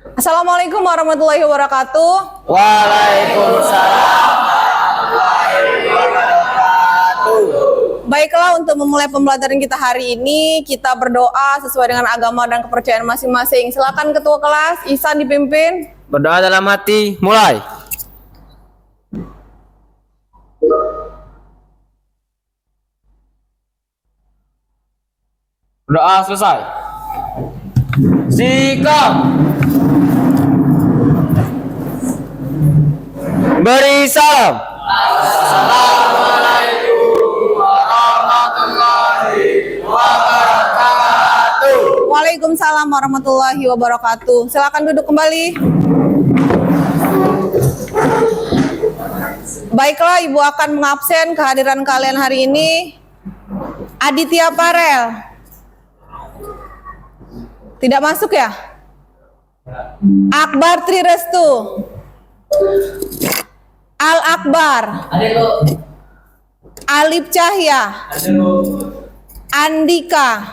Assalamualaikum warahmatullahi wabarakatuh. Waalaikumsalam warahmatullahi wabarakatuh. Baiklah, untuk memulai pembelajaran kita hari ini, kita berdoa sesuai dengan agama dan kepercayaan masing-masing. Silakan Ketua Kelas, Ihsan dipimpin. Berdoa dalam hati, mulai. Doa selesai. Sikap. Beri salam. Assalamualaikum warahmatullahi wabarakatuh. Waalaikumsalam warahmatullahi wabarakatuh. Silakan duduk kembali. Baiklah, Ibu akan mengabsen kehadiran kalian hari ini. Aditya Parel. Tidak masuk ya? Akbar Trirestu. Al Akbar. Alif Cahya. Andika.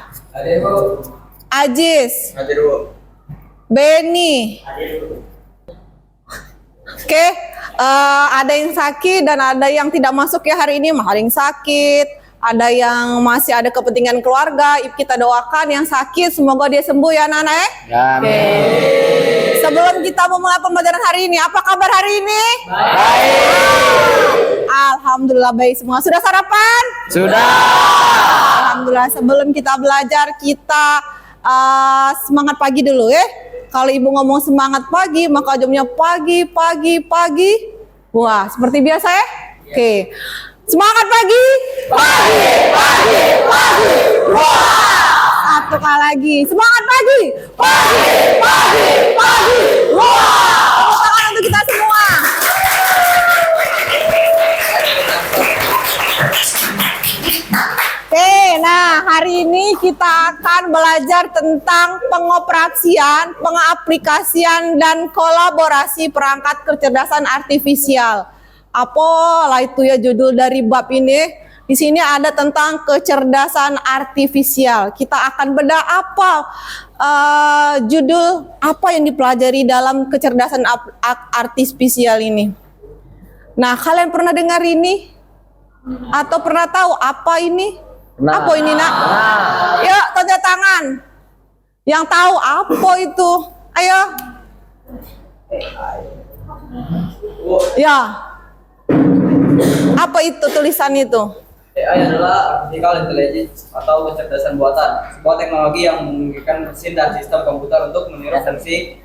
Ajis. Beni. Oke, ada yang sakit dan ada yang tidak masuk ya hari ini. Ada yang sakit, ada yang masih ada kepentingan keluarga. Kita doakan yang sakit semoga dia sembuh ya anak-anak. Oke. Sebelum kita memulai pembelajaran hari ini, apa kabar hari ini? Baik. Alhamdulillah baik semua. Sudah sarapan? Sudah. Alhamdulillah. Sebelum kita belajar, kita semangat pagi dulu ya. Kalau Ibu ngomong semangat pagi, maka jamnya pagi. Wah, seperti biasa ya? Oke. Semangat pagi. Pagi. Wah. Satu kali lagi. Semangat pagi. Pagi. Wah. Tepuk tangan untuk kita semua. Oke, nah hari ini kita akan belajar tentang pengoperasian, pengaplikasian, dan kolaborasi perangkat kecerdasan artifisial. Apalah itu ya judul dari bab ini. Di sini ada tentang kecerdasan artifisial. Kita akan bedah apa judul apa yang dipelajari dalam kecerdasan artifisial ini. Nah, kalian pernah dengar ini? Atau pernah tahu apa ini? Nah. Apa ini, Nak? Yuk, tanda tangan. Yang tahu apa itu? Ayo. Ya. Apa itu tulisan itu? AI adalah artificial intelligence atau kecerdasan buatan, sebuah teknologi yang memungkinkan mesin dan sistem komputer untuk meniru fungsi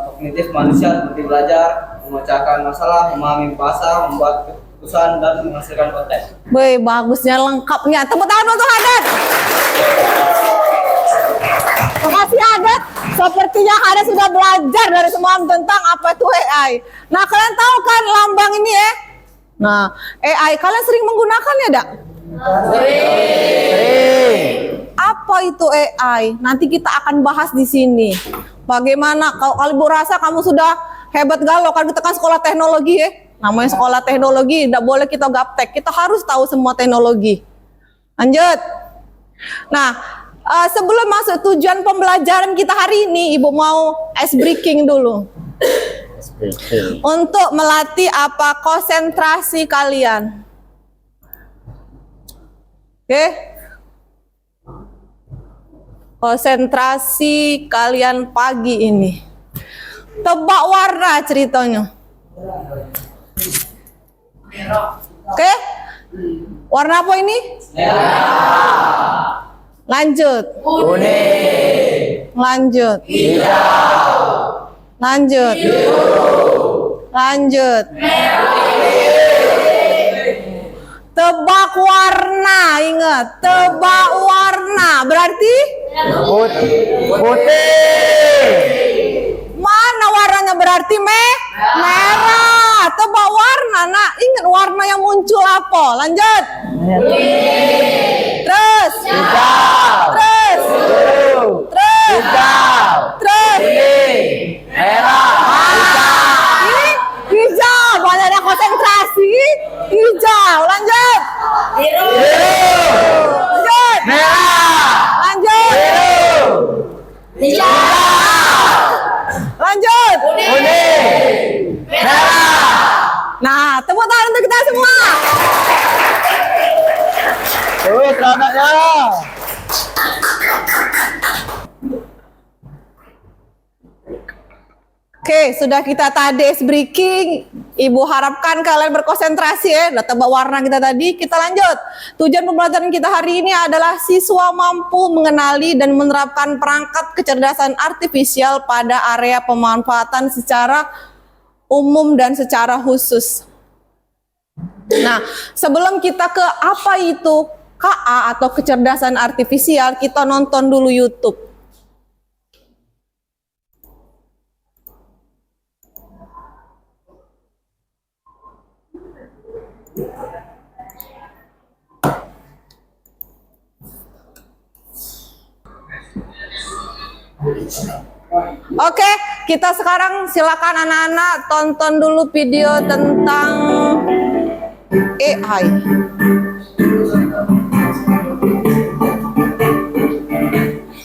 kognitif manusia seperti belajar, memecahkan masalah, memahami bahasa, membuat keputusan, dan menghasilkan konten. Woi, bagusnya lengkapnya. Tepuk tangan untuk Hadat. Makasih Hadat. Sepertinya Hadat sudah belajar dari semua tentang apa itu AI. Nah, kalian tahu kan lambang ini ya? Nah, AI kalian sering menggunakannya enggak? Sering. Apa itu AI? Nanti kita akan bahas di sini. Bagaimana kalau Ibu rasa kamu sudah hebat galau kan kita kan sekolah teknologi ya? Namanya sekolah teknologi, tidak boleh kita gaptek. Kita harus tahu semua teknologi. Lanjut. Nah, sebelum masuk tujuan pembelajaran kita hari ini, Ibu mau ice breaking dulu. Untuk melatih apa konsentrasi kalian. Oke. Konsentrasi kalian pagi ini. Tebak warna ceritanya. Oke. Warna apa ini? Merah. Lanjut. Kuning. Lanjut. Hijau. Lanjut. Lanjut. Tebak warna, ingat. Tebak warna berarti Putih. mana warnanya berarti merah. Tebak warna, nak. Ingat warna yang muncul apa? Lanjut. Terus. Hijau. Terus. Biru. Terus. Hijau. Terus. Kuning. Merah. Hijau. Banyak yang konsentrasi. Hijau. Lanjut. Biru. Lanjut. Merah. Lanjut. Biru. Hijau. anaknya. Oke, sudah kita tadi breaking. Ibu harapkan kalian berkonsentrasi ya. Udah tebak warna kita tadi. Kita lanjut. Tujuan pembelajaran kita hari ini adalah siswa mampu mengenali dan menerapkan perangkat kecerdasan artifisial pada area pemanfaatan secara umum dan secara khusus. Nah, sebelum kita ke apa itu KA atau kecerdasan artifisial, kita nonton dulu YouTube. Oke, kita sekarang silakan anak-anak tonton dulu video tentang AI.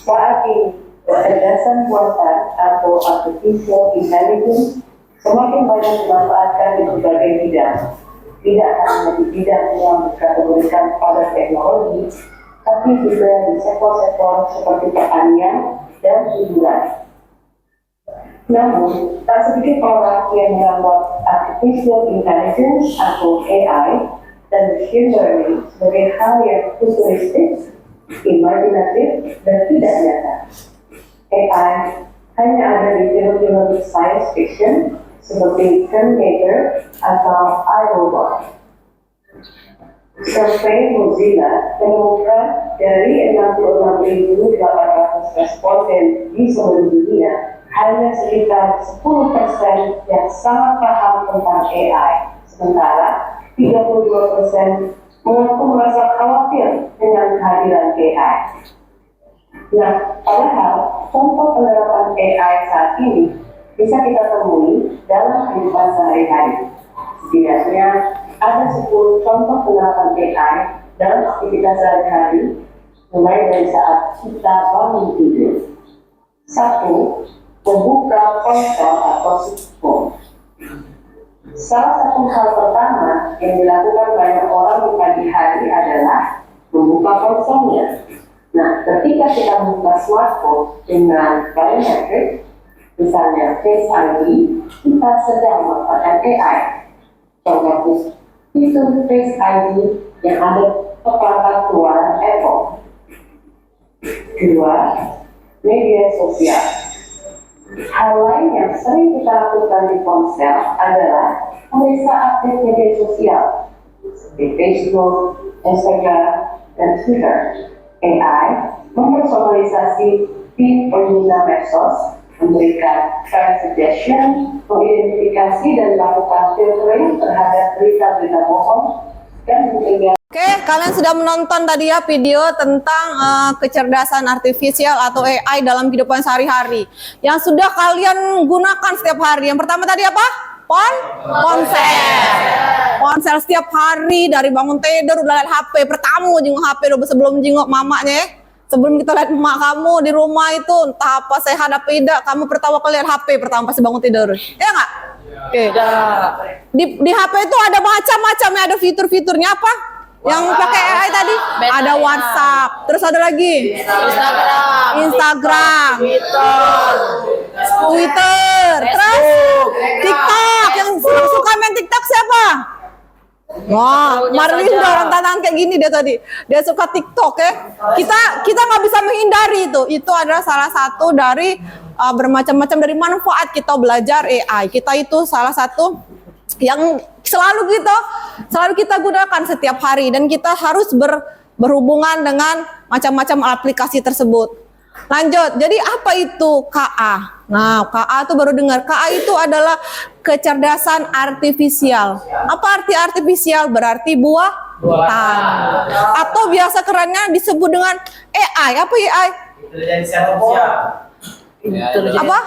Saat ini, kecerdasan buatan atau artificial intelligence semakin banyak dimanfaatkan di berbagai bidang. Tidak hanya di bidang yang dikategorikan pada teknologi, tapi juga di sektor-sektor seperti pertanian dan hiburan. Namun, tak sedikit orang yang menganggap artificial intelligence atau AI dan machine learning sebagai hal yang futuristik, imajinatif, dan tidak nyata. AI hanya ada di film-film science fiction seperti Terminator atau iRobot. Survei Mozilla menemukan dari 66.800 responden di seluruh dunia, hanya sekitar 10% yang sangat paham tentang AI, sementara 32% mengaku merasa khawatir dengan kehadiran AI. Nah, padahal contoh penerapan AI saat ini bisa kita temui dalam kehidupan sehari-hari. Setidaknya ada 10 contoh penerapan AI dalam aktivitas sehari-hari, mulai dari saat kita bangun tidur. 1. Membuka ponsel atau smartphone. Salah satu hal pertama yang dilakukan banyak orang di pagi hari adalah membuka ponselnya. Nah, ketika kita membuka smartphone dengan biometrik, misalnya Face ID, kita sedang memanfaatkan AI. Contohnya, fitur Face ID yang ada perangkat keluaran Apple. 2. Media sosial. Hal lain yang sering kita lakukan di ponsel adalah memeriksa update media sosial seperti Facebook, Instagram, dan Twitter. AI mempersonalisasi feed pengguna medsos, memberikan friend suggestion, mengidentifikasi dan melakukan filtering terhadap berita-berita bohong, dan mencegah. Oke, kalian sudah menonton tadi ya video tentang kecerdasan artifisial atau AI dalam kehidupan sehari-hari yang sudah kalian gunakan setiap hari. Yang pertama tadi apa? Ponsel. Ponsel setiap hari dari bangun tidur udah lihat HP. Pertama jenguk HP dulu sebelum jenguk mamanya ya. Sebelum kita lihat emak kamu di rumah itu entah apa sehat apa tidak, kamu pertama kali lihat HP pertama pasti bangun tidur. Ya nggak? Oke. Di HP itu ada macam-macam ya, ada fitur-fiturnya apa? Yang pakai AI tadi ada WhatsApp, terus ada lagi Instagram, Twitter, terus TikTok. Yang suka main TikTok siapa? Wah, Marlinda orang tantangan kayak gini dia tadi. Dia suka TikTok ya. Kita nggak bisa menghindari itu. Itu adalah salah satu dari bermacam-macam dari manfaat kita belajar AI. Kita itu salah satu yang selalu kita gunakan setiap hari dan kita harus berhubungan dengan macam-macam aplikasi tersebut. Lanjut, jadi apa itu KA? Nah, KA itu baru dengar. KA itu adalah kecerdasan artifisial. Apa arti artifisial? Berarti buatan. Atau biasa kerennya disebut dengan AI. Apa AI? Apa?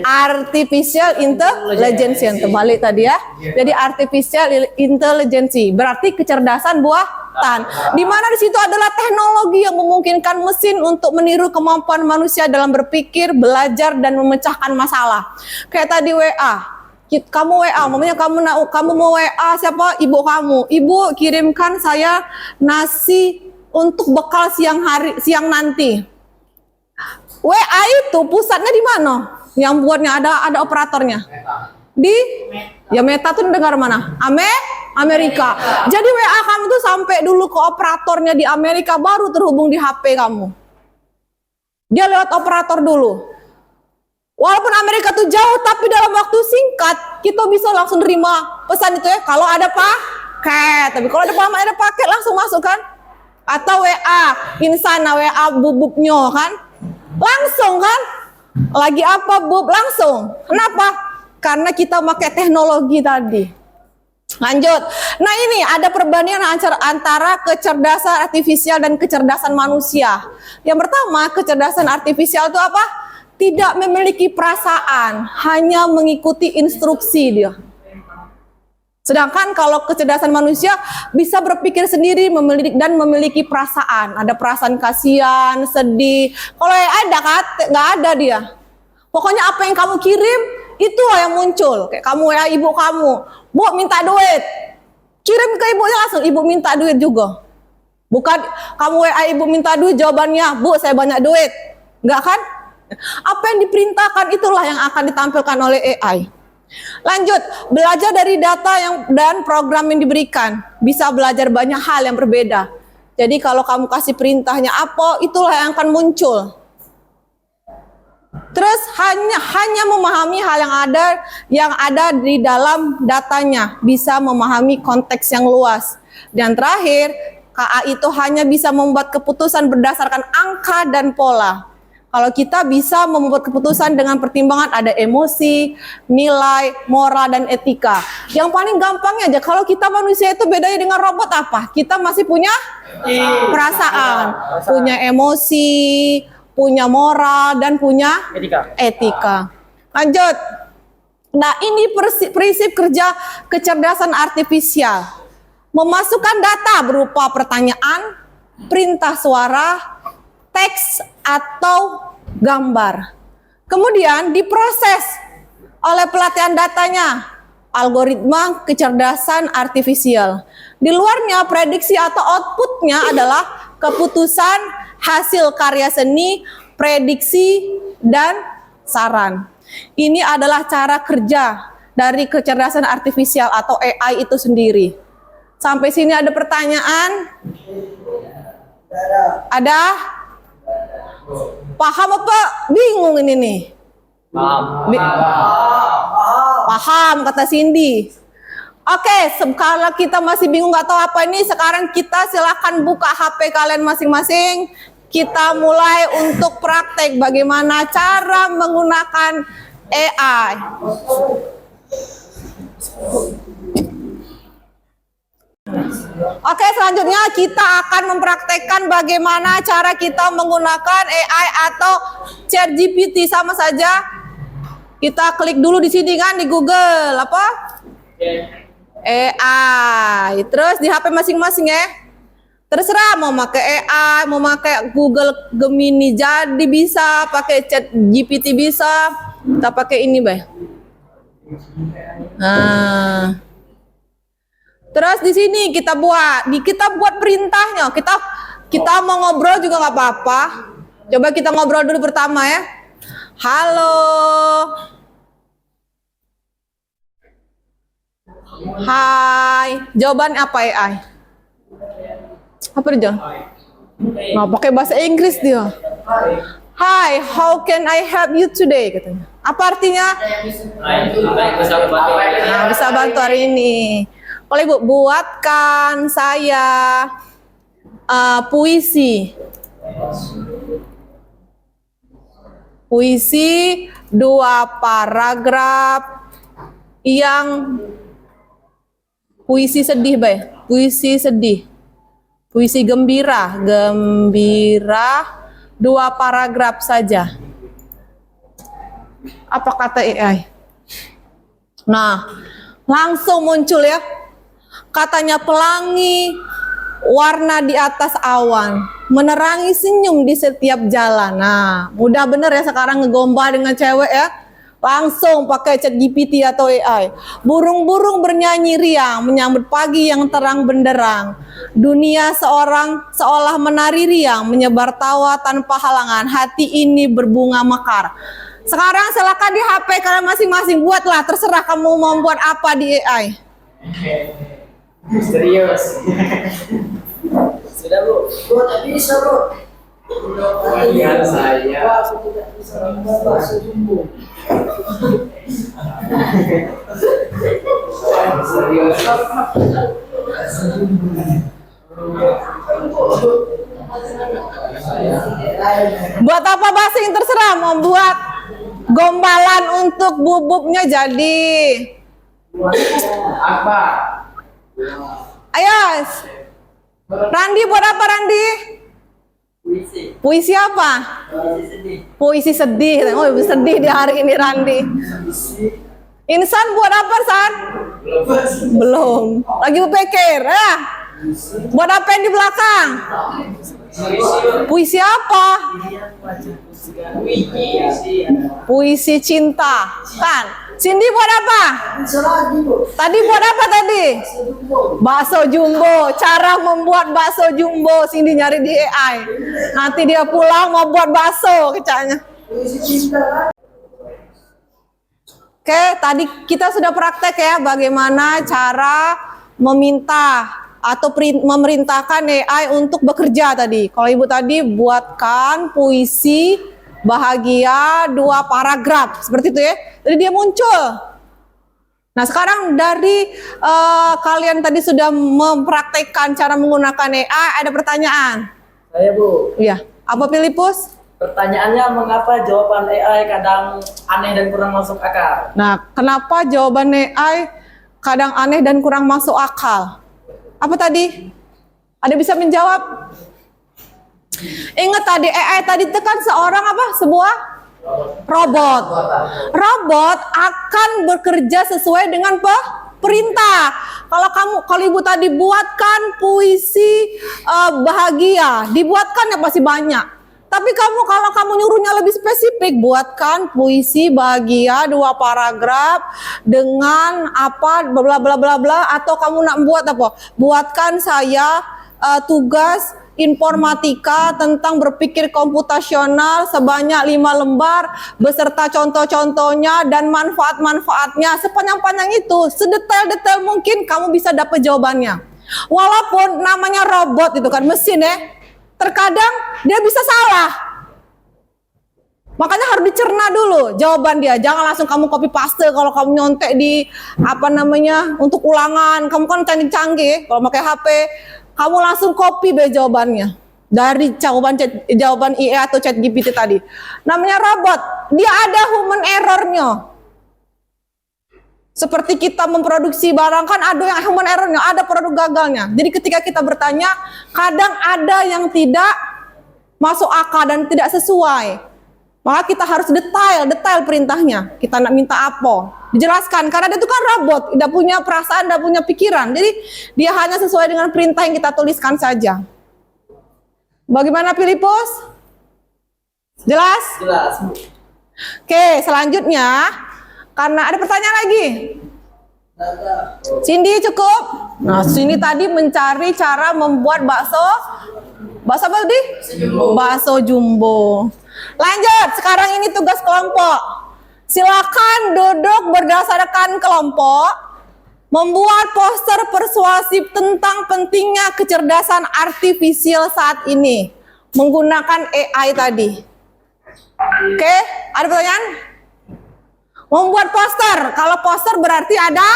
Artificial intelligence yang terbalik tadi ya. Jadi artificial intelligence berarti kecerdasan buatan. Di mana di situ adalah teknologi yang memungkinkan mesin untuk meniru kemampuan manusia dalam berpikir, belajar dan memecahkan masalah. Kayak tadi WA. Kamu WA, mamanya kamu mau WA siapa? Ibu kamu. Ibu kirimkan saya nasi untuk bekal siang nanti. WA itu pusatnya di mana? Yang buatnya ada operatornya. Di Meta tuh negara mana? Amerika. Jadi WA kamu tuh sampai dulu ke operatornya di Amerika baru terhubung di HP kamu. Dia lewat operator dulu. Walaupun Amerika tuh jauh, tapi dalam waktu singkat kita bisa langsung terima pesan itu ya. Kalau ada paket, tapi kalau ada paket langsung masuk kan? Atau WA insana, WA bububnya kan? Langsung kan? Lagi apa bub langsung? Kenapa? Karena kita pakai teknologi tadi. Lanjut. Nah ini ada perbandingan antara kecerdasan artifisial dan kecerdasan manusia. Yang pertama, kecerdasan artifisial itu apa? Tidak memiliki perasaan, hanya mengikuti instruksi dia. Sedangkan kalau kecerdasan manusia bisa berpikir sendiri, memiliki perasaan. Ada perasaan kasihan, sedih. Kalau ada nggak ada dia. Pokoknya apa yang kamu kirim, itulah yang muncul. Kayak kamu WA ibu kamu, Bu minta duit. Kirim ke ibunya langsung, ibu minta duit juga. Bukan kamu WA ibu minta duit, jawabannya, Bu saya banyak duit. Enggak kan? Apa yang diperintahkan itulah yang akan ditampilkan oleh AI. Lanjut, belajar dari data dan program yang diberikan. Bisa belajar banyak hal yang berbeda. Jadi kalau kamu kasih perintahnya apa, itulah yang akan muncul. Terus hanya memahami hal yang ada di dalam datanya, bisa memahami konteks yang luas. Dan terakhir, KA itu hanya bisa membuat keputusan berdasarkan angka dan pola. Kalau kita bisa membuat keputusan dengan pertimbangan ada emosi, nilai, moral, dan etika. Yang paling gampangnya aja, kalau kita manusia itu bedanya dengan robot apa? Kita masih punya perasaan, punya emosi, punya moral, dan punya etika. Lanjut. Nah ini prinsip kerja kecerdasan artifisial. Memasukkan data berupa pertanyaan, perintah suara, teks, atau gambar. Kemudian diproses oleh pelatihan datanya, algoritma kecerdasan artifisial. Di luarnya prediksi atau outputnya adalah keputusan, hasil karya seni, prediksi, dan saran. Ini adalah cara kerja dari kecerdasan artifisial atau AI itu sendiri. Sampai sini ada pertanyaan? Ada? Paham apa? Bingung ini nih. Paham kata Cindy. Oke, kalau kita masih bingung nggak tahu apa ini, sekarang kita silakan buka HP kalian masing-masing. Kita mulai untuk praktek bagaimana cara menggunakan AI. Oke, selanjutnya kita akan mempraktekkan bagaimana cara kita menggunakan AI atau ChatGPT. Sama saja. Kita klik dulu di sini kan di Google apa? AI. Terus di HP masing-masing ya. Terserah mau pakai AI, mau pakai Google Gemini jadi bisa, pakai ChatGPT bisa. Kita pakai ini, Bay. Nah. Terus di sini kita buat perintahnya. Kita mau ngobrol juga nggak apa-apa. Coba kita ngobrol dulu pertama ya. Halo. Hai. Jawaban apa AI? Apa dia? Nggak pakai bahasa Inggris dia. Hi, how can I help you today? Katanya. Apa artinya? Nah, bisa bantu hari ini. Oleh Ibu, buatkan saya puisi. Puisi 2 paragraf yang puisi sedih, Bay. Puisi sedih. Puisi gembira. Gembira 2 paragraf saja. Apa kata AI? Nah, langsung muncul ya. Katanya pelangi warna di atas awan, menerangi senyum di setiap jalan. Nah, mudah bener ya sekarang ngegombal dengan cewek ya. Langsung pakai ChatGPT atau AI. Burung-burung bernyanyi riang menyambut pagi yang terang benderang. Dunia seolah menari riang, menyebar tawa tanpa halangan. Hati ini berbunga mekar. Sekarang silakan di HP kalian masing-masing buatlah, terserah kamu mau membuat apa di AI. Serius. Sudah Bu. Bu tak bisa Bu. Bagian saya. Serius. Buat apa bahasa yang terserah, membuat gombalan untuk bubuknya jadi. Apa? Ayo, Randi buat apa Randi? Puisi. Puisi apa? Puisi sedih. Puisi sedih. Oh, sedih di hari ini Randi. Insan buat apa San? Belum. Lagi berpikir. Buat apa yang di belakang? Puisi apa? Puisi cinta. Kan? Cindy buat apa? Tadi buat apa tadi? Bakso jumbo. Cara membuat bakso jumbo Cindy nyari di AI. Nanti dia pulang mau buat bakso kecaknya. Oke, tadi kita sudah praktek ya bagaimana cara meminta atau memerintahkan AI untuk bekerja tadi. Kalau Ibu tadi buatkan puisi bahagia 2 paragraf seperti itu ya. Jadi dia muncul. Nah sekarang dari kalian tadi sudah mempraktekkan cara menggunakan AI, ada pertanyaan? Saya Bu. Iya. Apa Filipus? Pertanyaannya mengapa jawaban AI kadang aneh dan kurang masuk akal? Nah kenapa jawaban AI kadang aneh dan kurang masuk akal? Apa tadi? Ada bisa menjawab? Ingat tadi AI tadi itu kan seorang apa? Sebuah robot. Robot akan bekerja sesuai dengan perintah. Kalau Ibu tadi buatkan puisi bahagia, dibuatkan ya pasti banyak. Tapi kalau kamu nyuruhnya lebih spesifik, buatkan puisi bahagia 2 paragraf dengan apa bla bla bla bla, atau kamu nak buat apa? Buatkan saya tugas informatika tentang berpikir komputasional sebanyak 5 lembar beserta contoh-contohnya dan manfaat-manfaatnya. Sepanjang-panjang itu, sedetail-detail mungkin kamu bisa dapat jawabannya. Walaupun namanya robot itu kan mesin ya, terkadang dia bisa salah. Makanya harus dicerna dulu jawaban dia. Jangan langsung kamu copy paste. Kalau kamu nyontek di untuk ulangan, kamu kan canggih-canggih. Kalau pakai HP, kamu langsung copy deh jawabannya dari jawaban IA atau ChatGPT tadi. Namanya robot, dia ada human error-nya. Seperti kita memproduksi barang kan ada yang human error-nya, ada produk gagalnya. Jadi ketika kita bertanya, kadang ada yang tidak masuk akal dan tidak sesuai. Maka kita harus detail perintahnya. Kita nak minta apa? Dijelaskan, karena dia itu kan robot, tidak punya perasaan, tidak punya pikiran. Jadi dia hanya sesuai dengan perintah yang kita tuliskan saja. Bagaimana Filipus? Jelas? Jelas. Oke, selanjutnya, karena ada pertanyaan lagi. Cindy cukup? Nah, Cindy tadi mencari cara membuat bakso apa tadi? Bakso jumbo. Lanjut, sekarang ini tugas kelompok. Silakan duduk berdasarkan kelompok, membuat poster persuasif tentang pentingnya kecerdasan artifisial saat ini menggunakan AI tadi. Oke, ada pertanyaan? Membuat poster, kalau poster berarti ada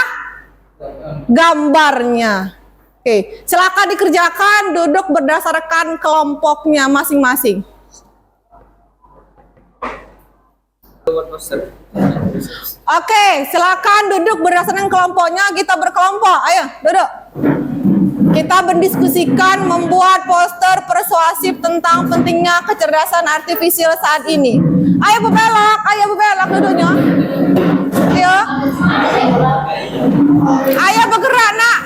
gambarnya. Oke, silakan dikerjakan, duduk berdasarkan kelompoknya masing-masing. Oke, silakan duduk berdasarkan kelompoknya. Kita berkelompok. Ayo, duduk. Kita berdiskusikan membuat poster persuasif tentang pentingnya kecerdasan artifisial saat ini. Ayo berbelok duduknya. Ayo. Ayo bergerak, Nak.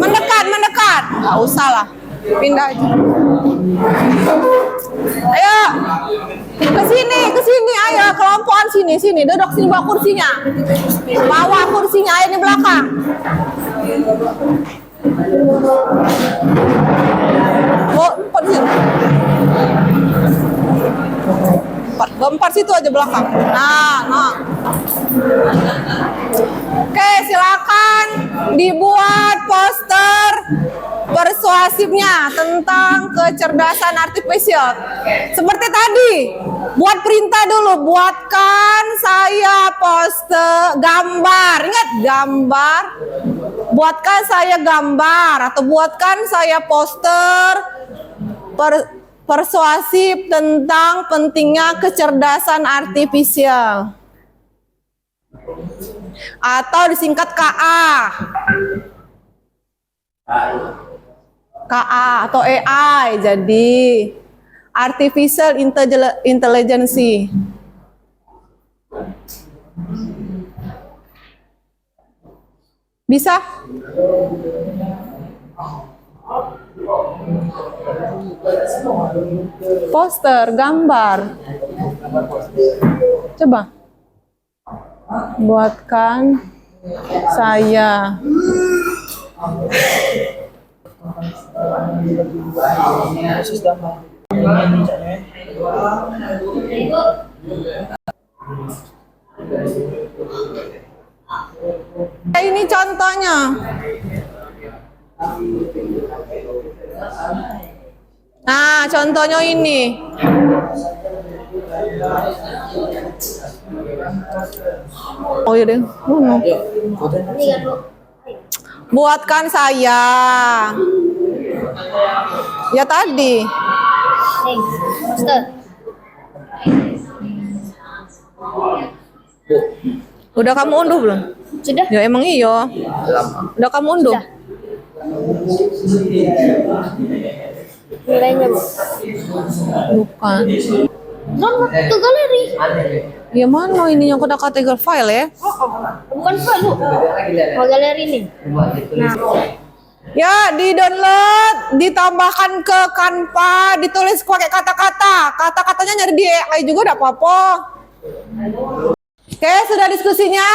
Mendekat. Nggak usah lah. Pindah aja. Ayo. Ke sini, ayo kelompokan sini, duduk sini bawa kursinya. Bawa kursinya ayo di belakang. Oh, empat situ aja belakang. Nah. Oke, silakan dibuat poster persuasifnya tentang kecerdasan artifisial. Seperti tadi, buat perintah dulu, buatkan saya poster gambar. Ingat gambar. Buatkan saya gambar atau buatkan saya poster persuasif tentang pentingnya kecerdasan artifisial. Atau disingkat KA. KA atau AI, jadi Artificial Intelligence. Bisa? Poster, gambar. Coba. Buatkan saya. Ini contohnya. Nah, contohnya ini. Oh iya deh. Buatkan saya. Ya tadi. Udah kamu unduh belum? Sudah. Ya emang iya. Udah kamu unduh? Sudah. Mulainya, Bu. Bukan. Ke galeri. Ya mana ini yang kode kategori file ya? Bukan file, Bu. Mau galeri nih. Nah, Ya, di-download, ditambahkan ke Canva, ditulis pakai kata-kata. Kata-katanya nyari di AI juga enggak apa-apa. Oke, sudah diskusinya?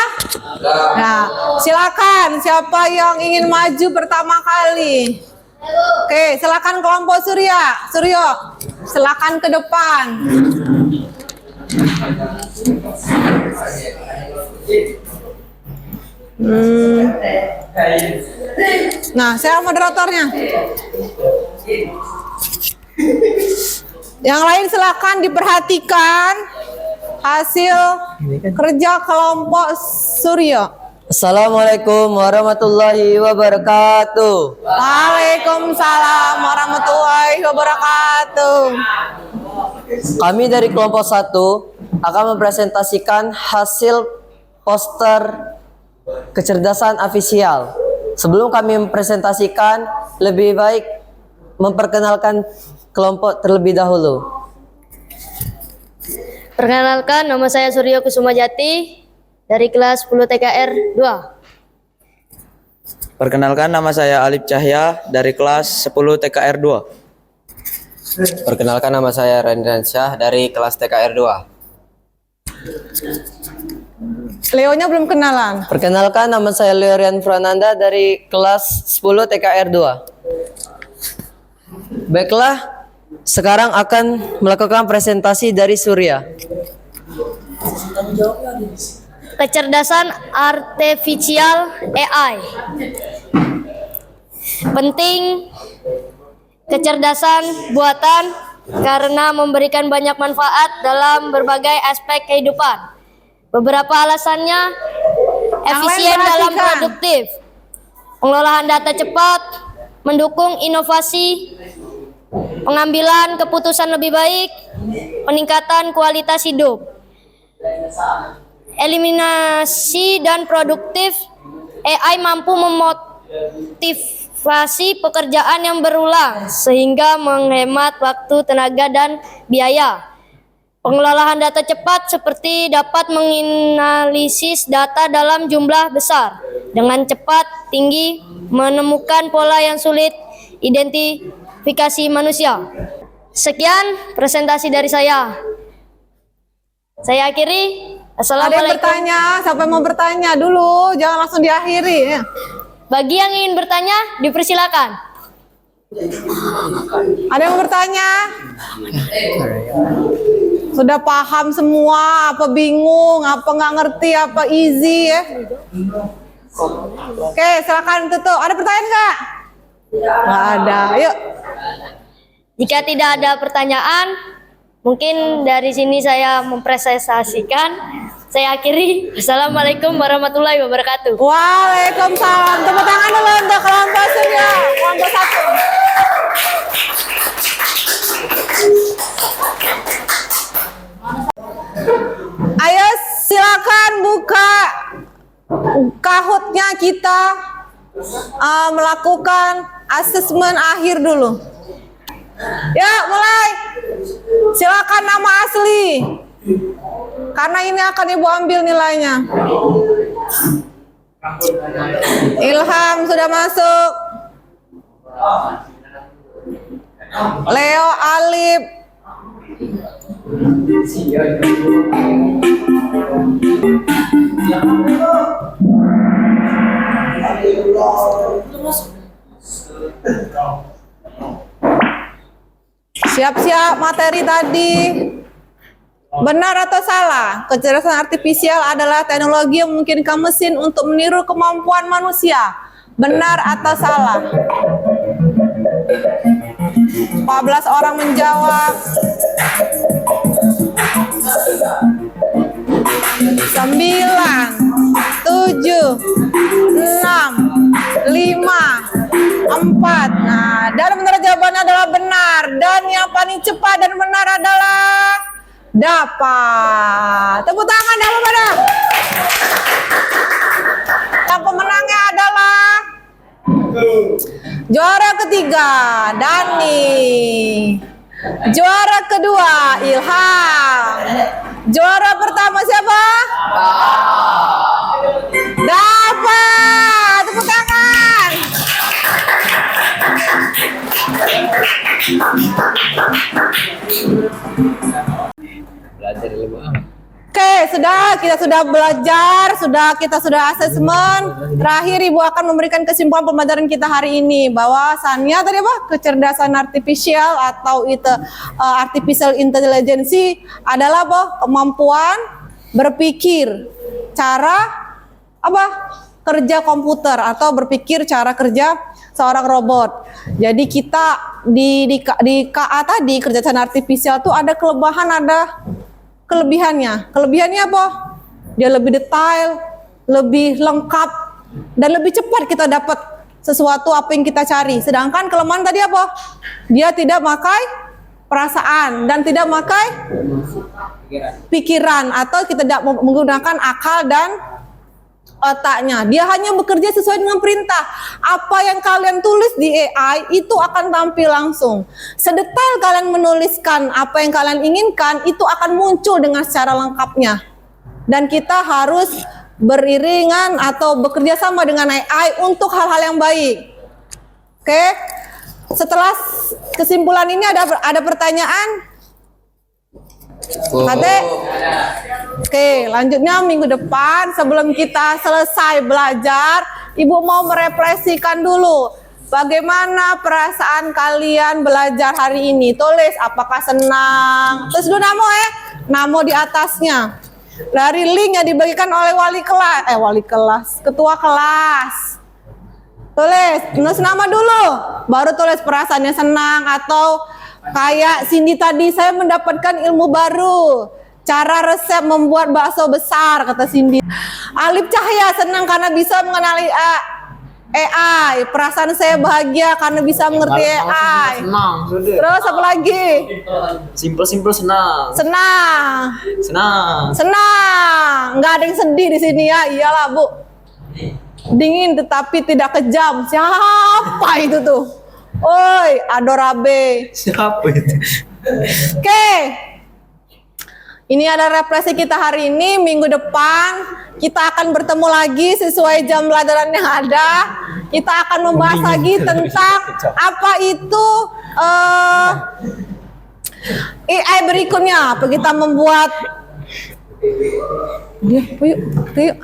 Nah, silakan siapa yang ingin maju pertama kali. Oke, silakan kelompok Suryo, silakan ke depan. Nah, saya moderatornya. Yang lain silakan diperhatikan hasil kerja kelompok Suryo. Assalamualaikum warahmatullahi wabarakatuh. Waalaikumsalam warahmatullahi wabarakatuh. Kami dari kelompok 1 akan mempresentasikan hasil poster kecerdasan artifisial. Sebelum kami mempresentasikan, lebih baik memperkenalkan kelompok terlebih dahulu. perkenalkan, nama saya Suryo Kusumajati dari kelas 10 TKR 2. Perkenalkan, nama saya Alif Cahya dari kelas 10 TKR 2. Perkenalkan, nama saya Rendran Syah dari kelas TKR 2. Leonya belum kenalan. Perkenalkan, nama saya Leorian Frananda dari kelas 10 TKR 2. Baiklah, sekarang akan melakukan presentasi dari Surya. Kecerdasan artifisial AI. Penting kecerdasan buatan karena memberikan banyak manfaat dalam berbagai aspek kehidupan. Beberapa alasannya: efisien dalam produktif, pengelolaan data cepat, mendukung inovasi, pengambilan keputusan lebih baik, peningkatan kualitas hidup, eliminasi dan produktif. AI mampu memotivasi pekerjaan yang berulang sehingga menghemat waktu, tenaga, dan biaya. Pengelolaan data cepat seperti dapat menganalisis data dalam jumlah besar dengan cepat, tinggi, menemukan pola yang sulit identifikasi manusia. Sekian presentasi dari saya. Saya akhiri. Ada yang Assalamualaikum. bertanya? Siapa yang mau bertanya dulu? Jangan langsung diakhiri ya. Bagi yang ingin bertanya, dipersilakan. Ada yang mau bertanya? Sudah paham semua? Apa bingung? Apa nggak ngerti? Apa easy ya? Oke, silakan tutup. Ada pertanyaan nggak? Nggak ada. Yuk. Jika tidak ada pertanyaan, mungkin dari sini saya mempresentasikan. Saya akhiri. Assalamualaikum warahmatullahi wabarakatuh. Waalaikumsalam. Tepuk tangan dulu untuk kelompok Surya. Kelompok 1. Ayo silakan buka Kahootnya kita melakukan asesmen akhir dulu. Ya, mulai. Silakan nama asli. Karena ini akan Ibu ambil nilainya. Ilham sudah masuk. Leo Alif. Siap-siap materi tadi. Benar atau salah? Kecerdasan artifisial adalah teknologi yang memungkinkan mesin untuk meniru kemampuan manusia. Benar atau salah? 14 orang menjawab. 9, 7, 6, 5, 4. Nah, dan benar jawabannya adalah benar. Dan yang paling cepat dan benar adalah dapat. Tepuk tangan dulu pada. Yang pemenangnya adalah juara ketiga Dani. Juara kedua Ilham. Juara pertama siapa? Dapat. Tepuk tangan. Belajar ilmu. Oke, kita sudah belajar, kita sudah asesmen. Terakhir Ibu akan memberikan kesimpulan pembelajaran kita hari ini, bahwasannya tadi apa? Kecerdasan artifisial atau itu artificial intelligence adalah apa? Kemampuan berpikir cara apa? Kerja komputer atau berpikir cara kerja seorang robot. Jadi kita di KA tadi, kecerdasan artifisial itu ada kelebihan, ada kelebihannya. Kelebihannya apa? Dia lebih detail, lebih lengkap, dan lebih cepat kita dapat sesuatu apa yang kita cari. Sedangkan kelemahan tadi apa? Dia tidak pakai perasaan dan tidak pakai pikiran, atau kita tidak menggunakan akal dan otaknya. Dia hanya bekerja sesuai dengan perintah. Apa yang kalian tulis di AI itu akan tampil langsung. Sedetail kalian menuliskan apa yang kalian inginkan, itu akan muncul dengan secara lengkapnya. Dan kita harus beriringan atau bekerja sama dengan AI untuk hal-hal yang baik. Oke? Setelah kesimpulan ini ada pertanyaan? Ade? Oke, lanjutnya minggu depan sebelum kita selesai belajar, Ibu mau merefleksikan dulu bagaimana perasaan kalian belajar hari ini. Tulis apakah senang. Terus dulu namo di atasnya. Dari link yang dibagikan oleh ketua kelas. Tulis, nulis nama dulu, baru tulis perasaannya senang, atau kayak Cindy tadi, saya mendapatkan ilmu baru. Cara resep membuat bakso besar, kata Cindy. Alif Cahya senang karena bisa mengenali AI. Perasaan saya bahagia karena bisa mengerti AI. Senang, sudah. Terus apa lagi? Simpel senang. Senang. Senang. Senang. Nggak ada yang sedih di sini ya. Iyalah, Bu. Dingin tetapi tidak kejam. Siapa itu tuh? Oi, adorabe. Siapa itu? Oke. Ini ada refleksi kita hari ini. Minggu depan kita akan bertemu lagi sesuai jam pelajaran yang ada. Kita akan membahas lagi tentang apa itu berikutnya apa kita membuat dia yuk.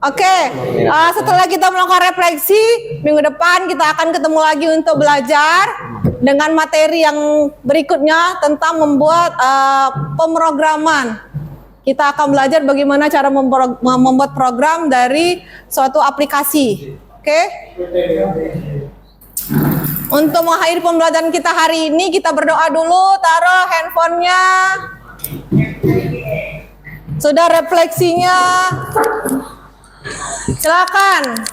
Oke, setelah kita melakukan refleksi, minggu depan kita akan ketemu lagi untuk belajar dengan materi yang berikutnya tentang membuat pemrograman. Kita akan belajar bagaimana cara membuat program dari suatu aplikasi. Oke? Untuk mengakhiri pembelajaran kita hari ini, kita berdoa dulu, taruh handphonenya. Sudah refleksinya. Silakan,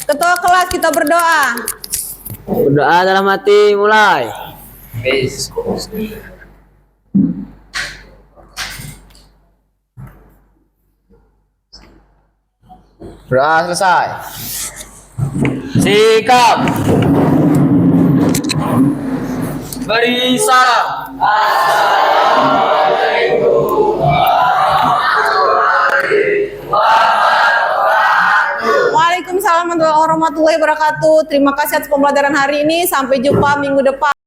ketua kelas kita berdoa. Berdoa dalam hati, mulai. Doa selesai. Sikap. Beri salam. Waalaikumsalam warahmatullahi wabarakatuh. Terima kasih atas pembelajaran hari ini. Sampai jumpa minggu depan.